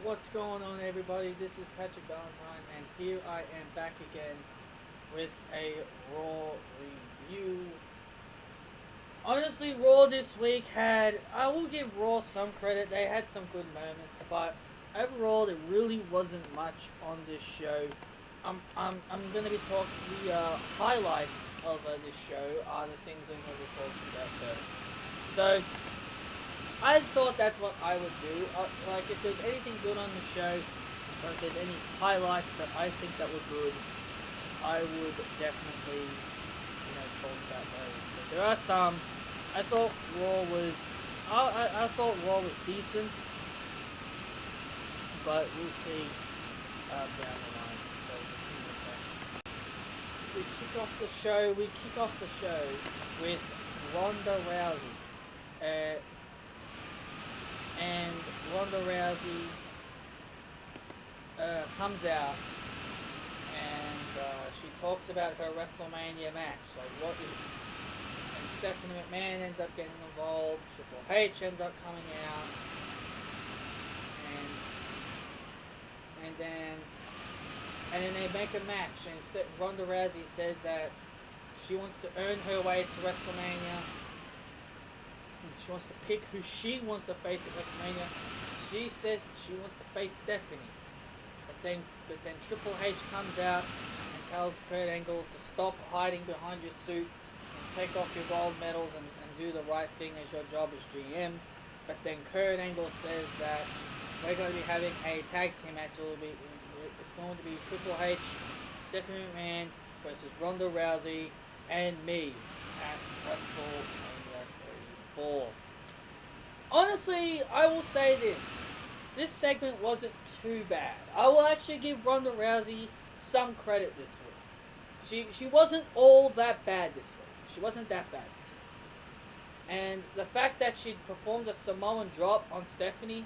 What's going on, everybody? This is Patrick Valentine, and here I am back again with a Raw review. Honestly, Raw this week I will give Raw some credit, they had some good moments, but overall, there really wasn't much on this show. I'm going to be talking, the highlights of this show are the things I'm going to be talking about first. So, I thought that's what I would do. Like, if there's anything good on the show, or if there's any highlights that I think that were good, I would definitely, talk about those. But there are some. I thought Raw was, I thought Raw was decent, but we'll see down the line. So just give me a second. We kick off the show with Ronda Rousey. And Ronda Rousey comes out and she talks about her WrestleMania match. And Stephanie McMahon ends up getting involved. Triple H ends up coming out, and then they make a match. And Ronda Rousey says that she wants to earn her way to WrestleMania. She wants to pick who she wants to face at WrestleMania. She says that she wants to face Stephanie. But then Triple H comes out and tells Kurt Angle to stop hiding behind your suit and take off your gold medals and do the right thing as your job as GM. But then Kurt Angle says that we're going to be having a tag team match. It's going to be Triple H, Stephanie McMahon versus Ronda Rousey and me at WrestleMania. Honestly, I will say this. This segment wasn't too bad. I will actually give Ronda Rousey some credit this week. She wasn't all that bad this week. She wasn't that bad this week. And the fact that she performed a Samoan drop on Stephanie,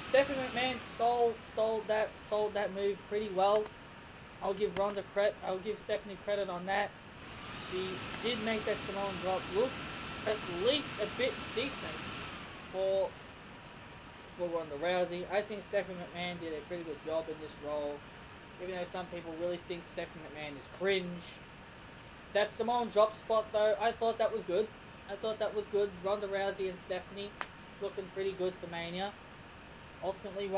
Stephanie McMahon sold that move pretty well. I'll give Stephanie credit on that. She did make that Samoan drop look at least a bit decent for Ronda Rousey. I think Stephanie McMahon did a pretty good job in this role, even though some people really think Stephanie McMahon is cringe. That Samoan drop spot, though, I thought that was good. Ronda Rousey and Stephanie looking pretty good for Mania. Ultimately,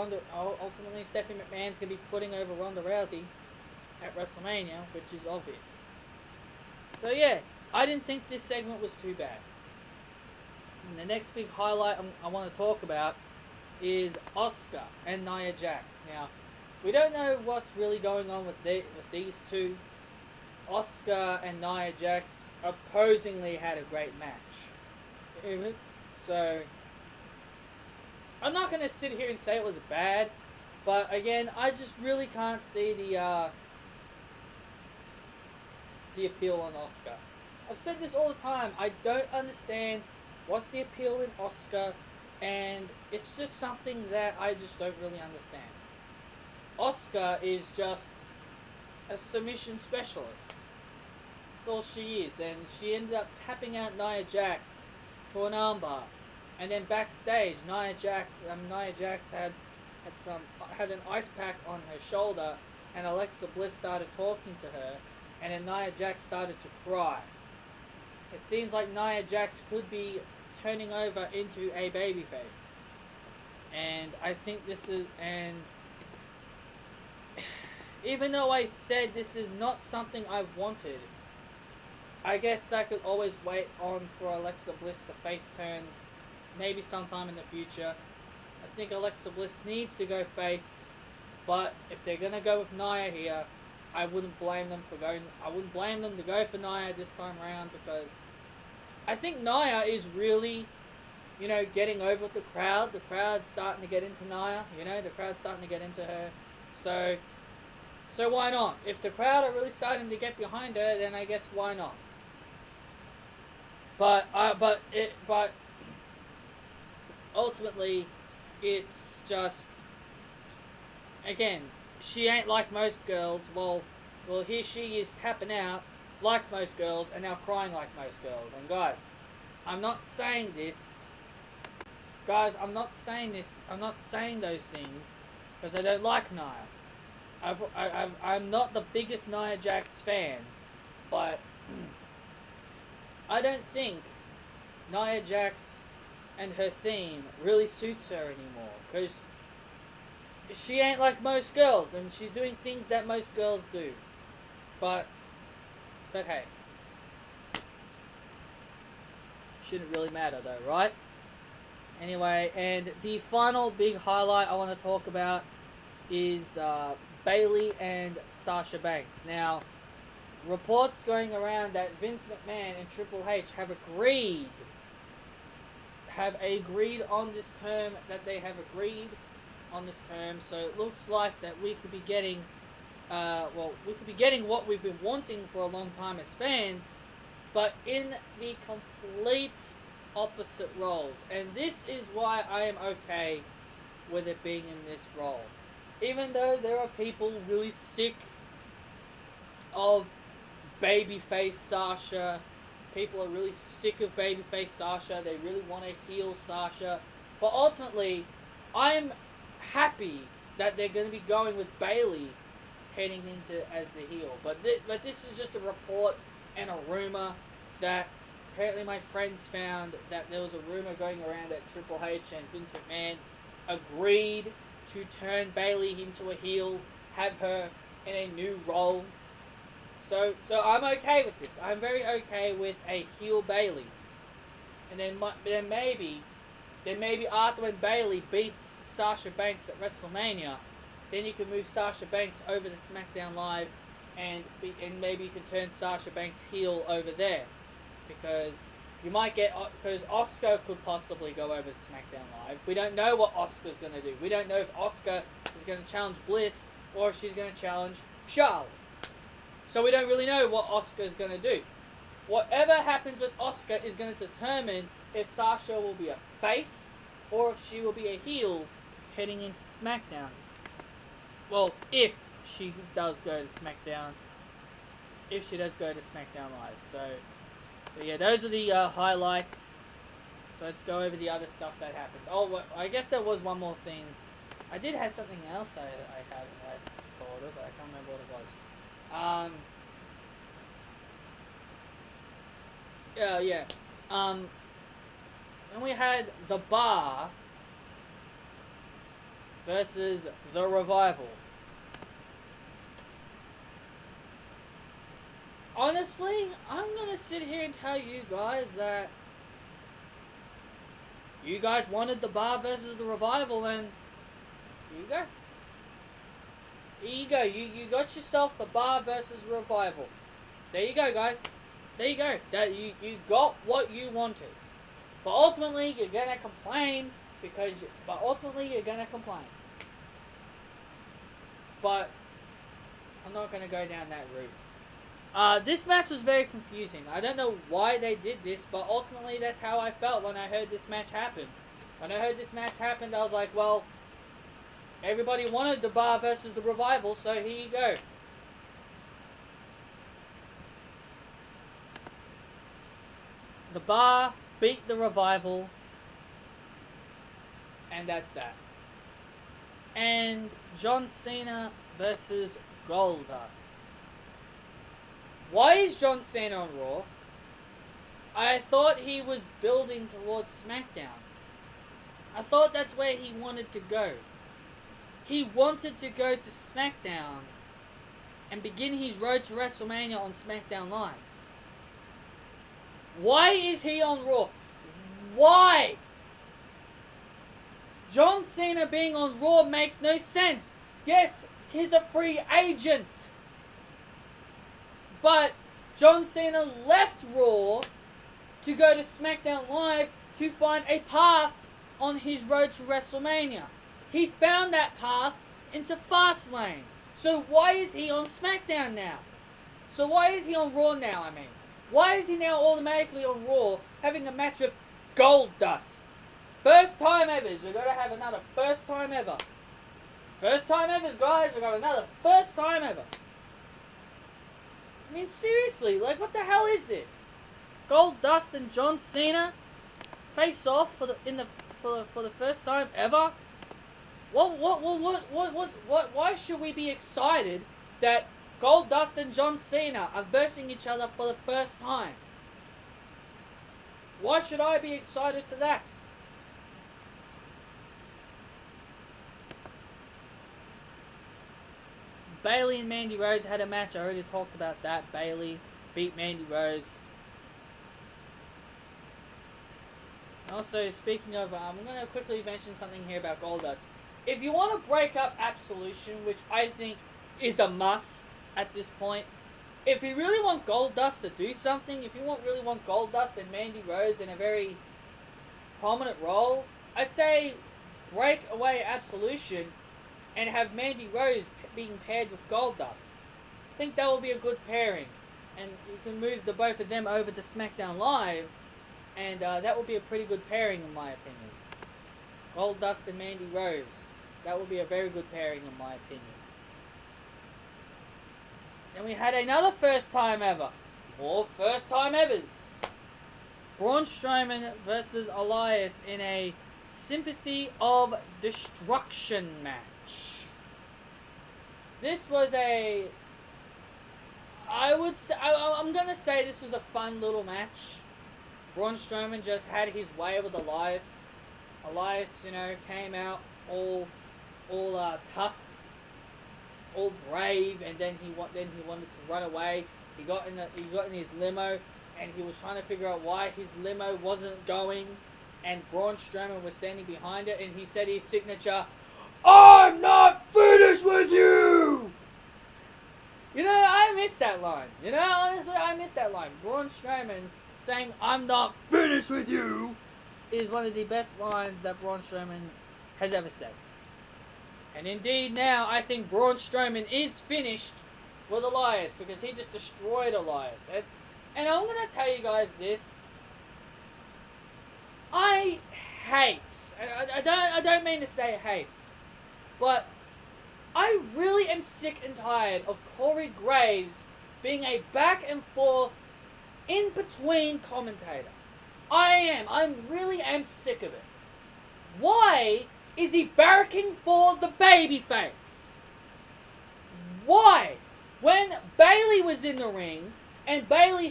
Stephanie McMahon's going to be putting over Ronda Rousey at WrestleMania, which is obvious. So yeah, I didn't think this segment was too bad. And the next big highlight I want to talk about is Asuka and Nia Jax. Now, we don't know what's really going on with these two. Asuka and Nia Jax opposingly had a great match. So, I'm not going to sit here and say it was bad, but again, I just really can't see the appeal on Asuka. I've said this all the time. I don't understand what's the appeal in Asuka, and it's just something that I just don't really understand. Asuka is just a submission specialist. That's all she is, and she ended up tapping out Nia Jax to an armbar, and then backstage, Nia Jax had an ice pack on her shoulder, and Alexa Bliss started talking to her, and then Nia Jax started to cry. It seems like Nia Jax could be turning over into a babyface. And I think even though I said this is not something I've wanted, I guess I could always wait on for Alexa Bliss to face turn, maybe sometime in the future. I think Alexa Bliss needs to go face, but if they're gonna go with Nia here, I wouldn't blame them to go for Nia this time around, because I think Nia is really, getting over with the crowd. The crowd's starting to get into Nia, the crowd's starting to get into her. So why not? If the crowd are really starting to get behind her, then I guess why not? But ultimately, it's just, again, she ain't like most girls. Well, here she is tapping out like most girls and now crying like most girls. And guys, I'm not saying this guys, I'm not saying this. I'm not saying those things because I don't like Nia. I'm not the biggest Nia Jax fan, but I don't think Nia Jax and her theme really suits her anymore, because she ain't like most girls, and she's doing things that most girls do. But hey, shouldn't really matter though, right? Anyway, and the final big highlight I want to talk about is Bayley and Sasha Banks. Now, reports going around that Vince McMahon and Triple H have agreed on this term, so it looks like that we could be getting what we've been wanting for a long time as fans, but in the complete opposite roles. And this is why I am okay with it being in this role. Even though there are people really sick of babyface Sasha, people are really sick of babyface Sasha, they really want to heal Sasha, but ultimately, I'm happy that they're going to be going with Bayley heading into as the heel. But this is just a report and a rumor that apparently my friends found, that there was a rumor going around that Triple H and Vince McMahon agreed to turn Bayley into a heel, have her in a new role. So I'm okay with this. I'm very okay with a heel Bayley. And then maybe after when Bayley beats Sasha Banks at WrestleMania, then you can move Sasha Banks over to SmackDown Live, and maybe you can turn Sasha Banks heel over there, because you might get, because Asuka could possibly go over to SmackDown Live. We don't know what Asuka's going to do. We don't know if Asuka is going to challenge Bliss or if she's going to challenge Charlotte. So we don't really know what Asuka is going to do. Whatever happens with Asuka is going to determine if Sasha will be a face or if she will be a heel heading into SmackDown. Well, if she does go to SmackDown. If she does go to SmackDown Live. So yeah, those are the highlights. So let's go over the other stuff that happened. Oh, well, I guess there was one more thing. I did have something else I thought of, but I can't remember what it was. Then we had The Bar versus The Revival. Honestly, I'm gonna sit here and tell you guys that you guys wanted The Bar versus The Revival, and here you go. Here you go. You got yourself The Bar versus Revival. There you go, guys. There you go. You got what you wanted. But ultimately, you're gonna complain But I'm not gonna go down that route. This match was very confusing. I don't know why they did this, but ultimately that's how I felt when I heard this match happen. When I heard this match happened, I was like, well, everybody wanted The Bar versus The Revival, so here you go. The Bar beat The Revival, and that's that. And John Cena versus Goldust. Why is John Cena on Raw? I thought he was building towards SmackDown. I thought that's where he wanted to go. He wanted to go to SmackDown and begin his road to WrestleMania on SmackDown Live. Why is he on Raw? Why? John Cena being on Raw makes no sense. Yes, he's a free agent. But John Cena left Raw to go to SmackDown Live to find a path on his road to WrestleMania. He found that path into Fastlane. So why is he on SmackDown now? So why is he on Raw now, I mean? Why is he now automatically on Raw having a match with Goldust? First time evers. We're going to have another first time ever. First time evers, guys. We've got another first time ever. I mean, seriously, like, what the hell is this? Goldust and John Cena face off for for the first time ever? Why should we be excited that Goldust and John Cena are versing each other for the first time? Why should I be excited for that? Bayley and Mandy Rose had a match. I already talked about that. Bayley beat Mandy Rose. Also, speaking of, I'm going to quickly mention something here about Goldust. If you want to break up Absolution, which I think is a must at this point, if you really want Goldust to do something, if you really want Goldust and Mandy Rose in a very prominent role, I'd say break away Absolution and have Mandy Rose being paired with Goldust. I think that will be a good pairing. And you can move the both of them over to SmackDown Live, and that would be a pretty good pairing in my opinion. Goldust and Mandy Rose. That would be a very good pairing in my opinion. Then we had another first time ever. More first time evers. Braun Strowman versus Elias in a Sympathy of Destruction match. This was a... I'm gonna say this was a fun little match. Braun Strowman just had his way with Elias. Elias, came out all tough, all brave, and then he wanted to run away. He got in his limo, and he was trying to figure out why his limo wasn't going, and Braun Strowman was standing behind it, and he said his signature, "I'm not finished with you!" I missed that line. Honestly, I missed that line. Braun Strowman saying, "I'm not finished with you," is one of the best lines that Braun Strowman has ever said. And indeed now, I think Braun Strowman is finished with Elias, because he just destroyed Elias. And I'm going to tell you guys this. I don't mean to say hate, but I really am sick and tired of Corey Graves being a back and forth, in between commentator. I really am sick of it. Why is he barracking for the babyface? Why? When Bayley was in the ring and Bayley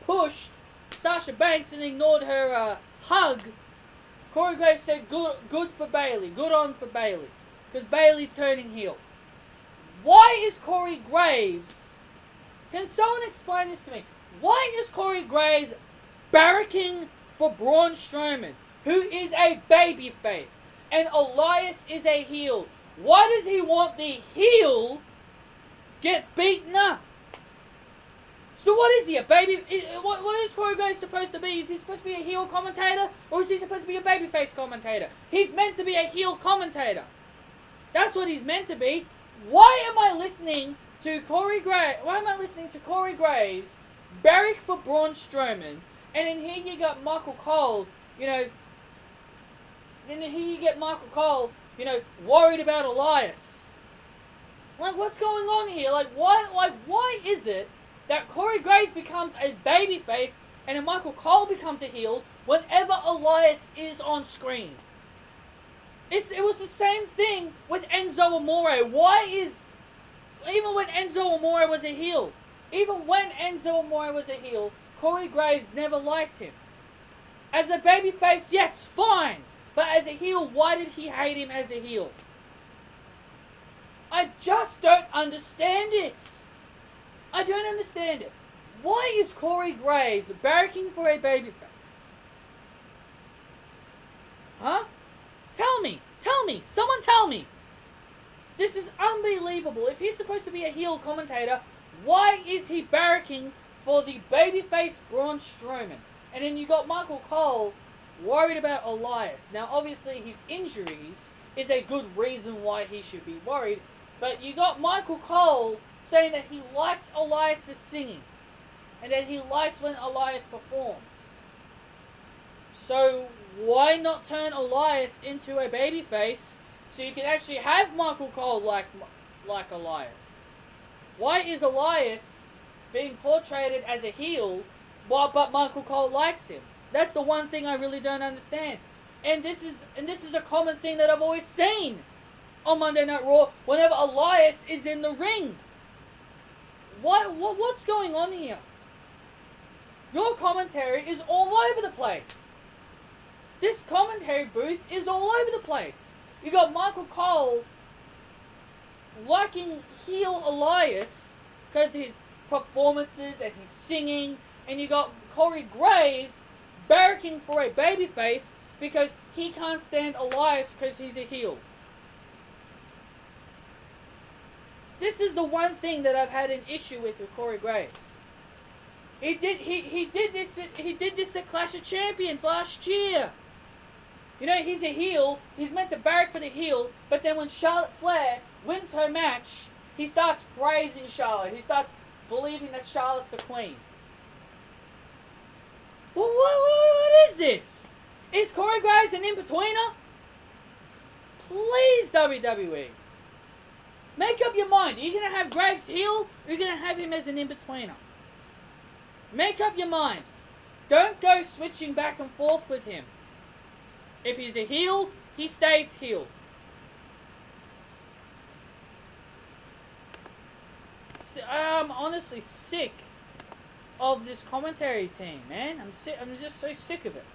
pushed Sasha Banks and ignored her hug, Corey Graves said, good for Bayley, good on for Bayley, because Bayley's turning heel. Why is Corey Graves... Can someone explain this to me? Why is Corey Graves barracking for Braun Strowman, who is a babyface, and Elias is a heel? Why does he want the heel get beaten up? So what is he, a baby? What is Corey Graves supposed to be? Is he supposed to be a heel commentator, or is he supposed to be a babyface commentator? He's meant to be a heel commentator. That's what he's meant to be. Why am I listening to Corey Graves? Why am I listening to Corey Graves barrack for Braun Strowman, and then here you got Michael Cole, worried about Elias. Like, what's going on here? Why is it that Corey Graves becomes a babyface and then Michael Cole becomes a heel whenever Elias is on screen? It was the same thing with Enzo Amore. Even when Enzo Amore was a heel, Corey Graves never liked him. As a babyface, yes, fine. But as a heel, why did he hate him as a heel? I just don't understand it. I don't understand it. Why is Corey Graves barracking for a babyface? Huh? Tell me. Someone tell me. This is unbelievable. If he's supposed to be a heel commentator, why is he barracking for the babyface Braun Strowman? And then you got Michael Cole worried about Elias. Now, obviously, his injuries is a good reason why he should be worried. But you got Michael Cole saying that he likes Elias' singing. And that he likes when Elias performs. So, why not turn Elias into a babyface so you can actually have Michael Cole like Elias? Why is Elias being portrayed as a heel, but Michael Cole likes him? That's the one thing I really don't understand. And this is a common thing that I've always seen on Monday Night Raw whenever Elias is in the ring. What's going on here? Your commentary is all over the place. This commentary booth is all over the place. You got Michael Cole liking heel Elias because his performances and his singing, and you got Corey Graves barracking for a babyface because he can't stand Elias because he's a heel. This is the one thing that I've had an issue with Corey Graves. He did this at Clash of Champions last year. You know, he's a heel. He's meant to barrack for the heel, but then when Charlotte Flair wins her match, he starts praising Charlotte. He starts believing that Charlotte's the queen. Well, what is this? Is Corey Graves an in-betweener? Please, WWE. Make up your mind. Are you going to have Graves heel, or are you going to have him as an in-betweener? Make up your mind. Don't go switching back and forth with him. If he's a heel, he stays heel. I'm honestly sick of this commentary team, man. I'm just so sick of it.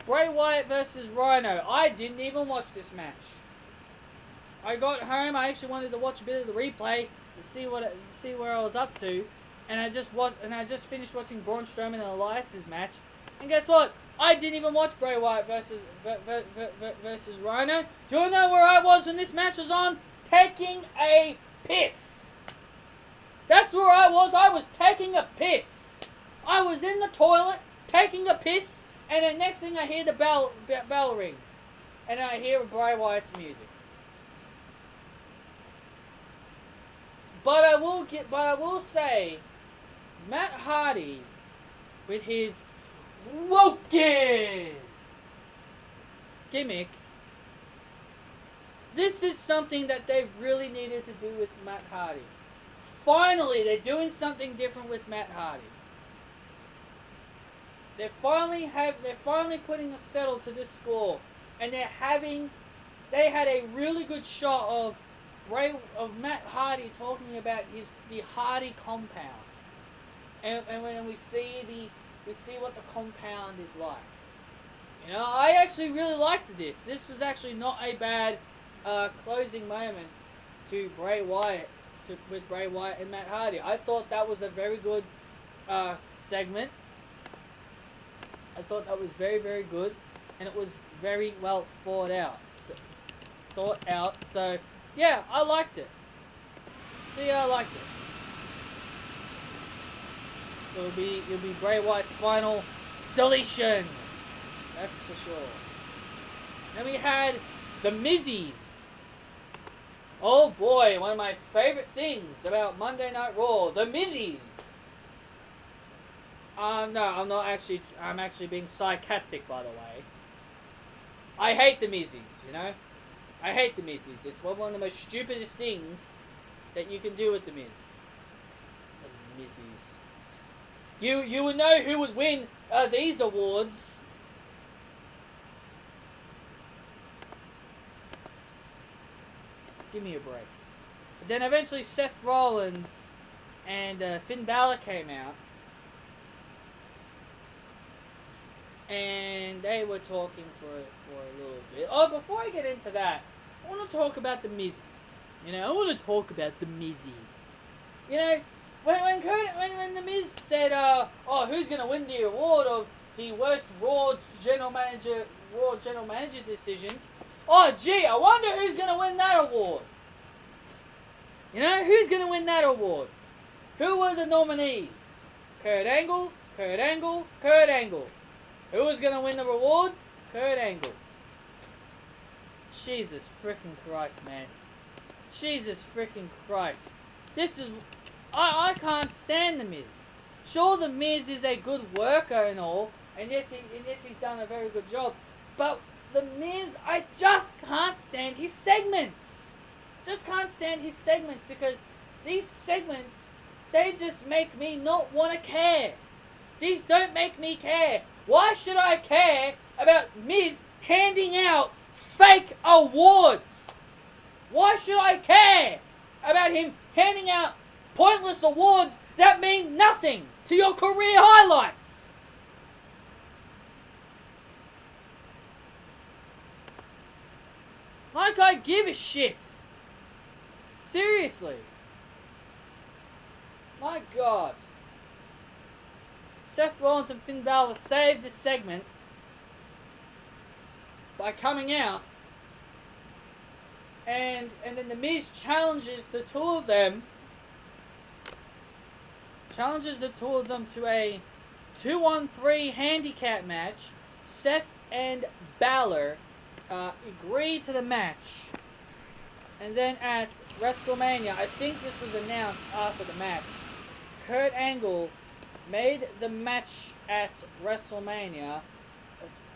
Bray Wyatt versus Rhino. I didn't even watch this match. I got home. I actually wanted to watch a bit of the replay to see where I was up to, and I just finished watching Braun Strowman and Elias's match. And guess what? I didn't even watch Bray Wyatt versus Rhino. Do you know where I was when this match was on? Taking a piss. That's where I was. I was taking a piss. I was in the toilet taking a piss, and the next thing I hear the bell rings, and I hear Bray Wyatt's music. But I will say, Matt Hardy, with his Woken gimmick, this is something that they've really needed to do with Matt Hardy. Finally, they're doing something different with Matt Hardy. They're finally putting a settle to this score, and they had a really good shot of Matt Hardy talking about the Hardy compound, and when we see what the compound is like. You know, I actually really liked this. This was actually not a bad closing moments to Bray Wyatt, with Bray Wyatt and Matt Hardy. I thought that was a very good segment. I thought that was very, very good, and it was very well thought out. So yeah, I liked it. I liked it. It'll be Bray Wyatt's final deletion. That's for sure. Then we had the Mizzies. Oh boy, one of my favorite things about Monday Night Raw, the Mizzies. No, I'm not actually. I'm actually being sarcastic, by the way. I hate the Mizzies, you know? I hate the Mizzies. It's one of the most stupidest things that you can do with the Miz. The Mizzies. You would know who would win these awards. Give me a break. But then eventually Seth Rollins and Finn Balor came out. And they were talking for a little bit. Oh, before I get into that, I want to talk about the Mizzies. You know, I want to talk about the Mizzies. You know, when the Miz said, who's going to win the award of the worst Raw general manager decisions? Oh, gee, I wonder who's going to win that award. You know, who's going to win that award? Who were the nominees? Kurt Angle, Kurt Angle, Kurt Angle. Who was going to win the reward? Kurt Angle. Jesus freaking Christ, man. Jesus freaking Christ. This is... I can't stand The Miz. Sure, The Miz is a good worker and all, and yes, he's done a very good job, but The Miz, I just can't stand his segments. Just can't stand his segments, because these segments, they just make me not want to care. These don't make me care. Why should I care about Miz handing out fake awards? Why should I care about him handing out pointless awards that mean nothing to your career highlights? Like I give a shit. Seriously. My God. Seth Rollins and Finn Balor saved this segment by coming out, and then The Miz challenges the two of them to a 2-on-3 handicap match. Seth and Balor agree to the match, and then at WrestleMania, I think this was announced after the match, Kurt Angle made the match at WrestleMania.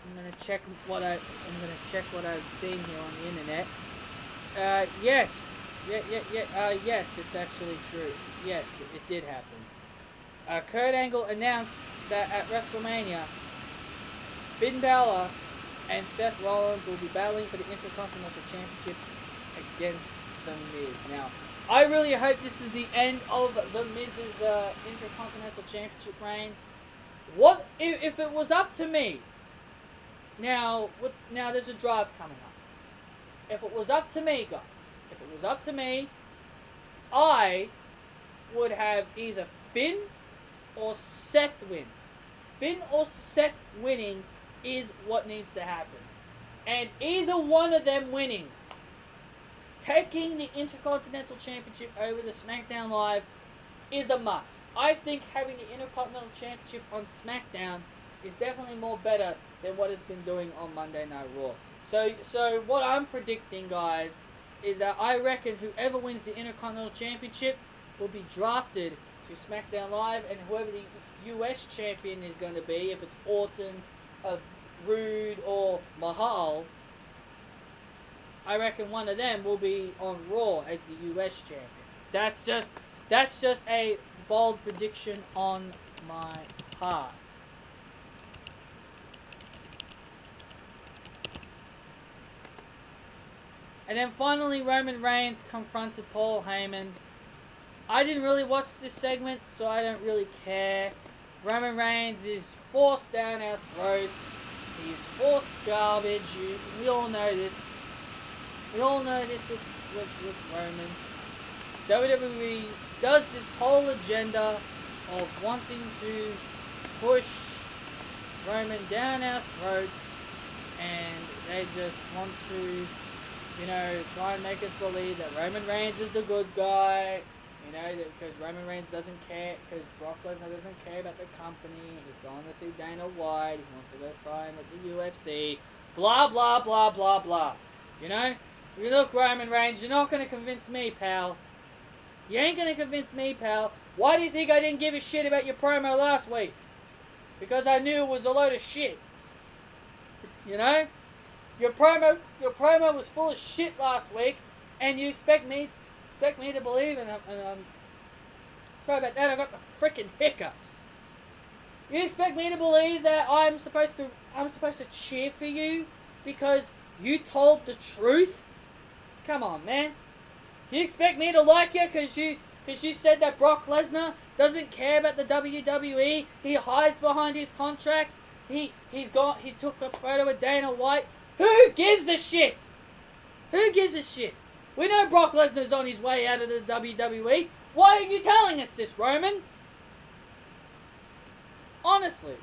I'm gonna check what I've seen here on the internet. Yes, yes, it's actually true. Yes, it did happen. Kurt Angle announced that at WrestleMania, Finn Balor and Seth Rollins will be battling for the Intercontinental Championship against The Miz. Now, I really hope this is the end of The Miz's Intercontinental Championship reign. What if it was up to me? Now there's a draft coming up. If it was up to me, guys, I would have either Finn or Seth win. Finn or Seth winning is what needs to happen. And either one of them winning, taking the Intercontinental Championship over to SmackDown Live is a must. I think having the Intercontinental Championship on SmackDown is definitely more better than what it's been doing on Monday Night Raw. So what I'm predicting, guys, is that I reckon whoever wins the Intercontinental Championship will be drafted to SmackDown Live, and whoever the US champion is going to be, if it's Orton, Rude, or Mahal, I reckon one of them will be on Raw as the US champion. That's just a bold prediction on my part. And then finally, Roman Reigns confronted Paul Heyman. I didn't really watch this segment, so I don't really care. Roman Reigns is forced down our throats. He's forced garbage. We all know this. We all know this with Roman. WWE does this whole agenda of wanting to push Roman down our throats, and they just want to, try and make us believe that Roman Reigns is the good guy, because Roman Reigns doesn't care, because Brock Lesnar doesn't care about the company. He's going to see Dana White. He wants to go sign at the UFC. Blah, blah, blah, blah, blah. You look, Roman Reigns, you're not going to convince me, pal. You ain't going to convince me, pal. Why do you think I didn't give a shit about your promo last week? Because I knew it was a load of shit. Your promo was full of shit last week, and you expect me to believe, and I'm sorry about that, I got the freaking hiccups. You expect me to believe that I'm supposed to cheer for you because you told the truth? Come on, man. You expect me to like you because you said that Brock Lesnar doesn't care about the WWE? He hides behind his contracts. He took a photo with Dana White. Who gives a shit? Who gives a shit? We know Brock Lesnar's on his way out of the WWE. Why are you telling us this, Roman? Honestly.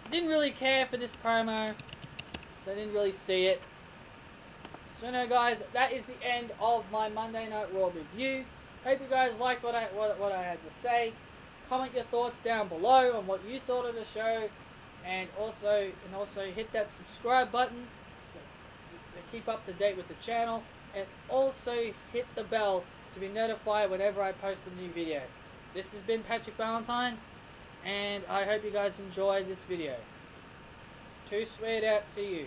Didn't really care for this promo, so I didn't really see it. So no, guys, that is the end of my Monday Night Raw review. Hope you guys liked what I had to say. Comment your thoughts down below on what you thought of the show, and also hit that subscribe button to keep up to date with the channel, and also hit the bell to be notified whenever I post a new video. This has been Patrick Valentine, and I hope you guys enjoyed this video. Too sweet out to you.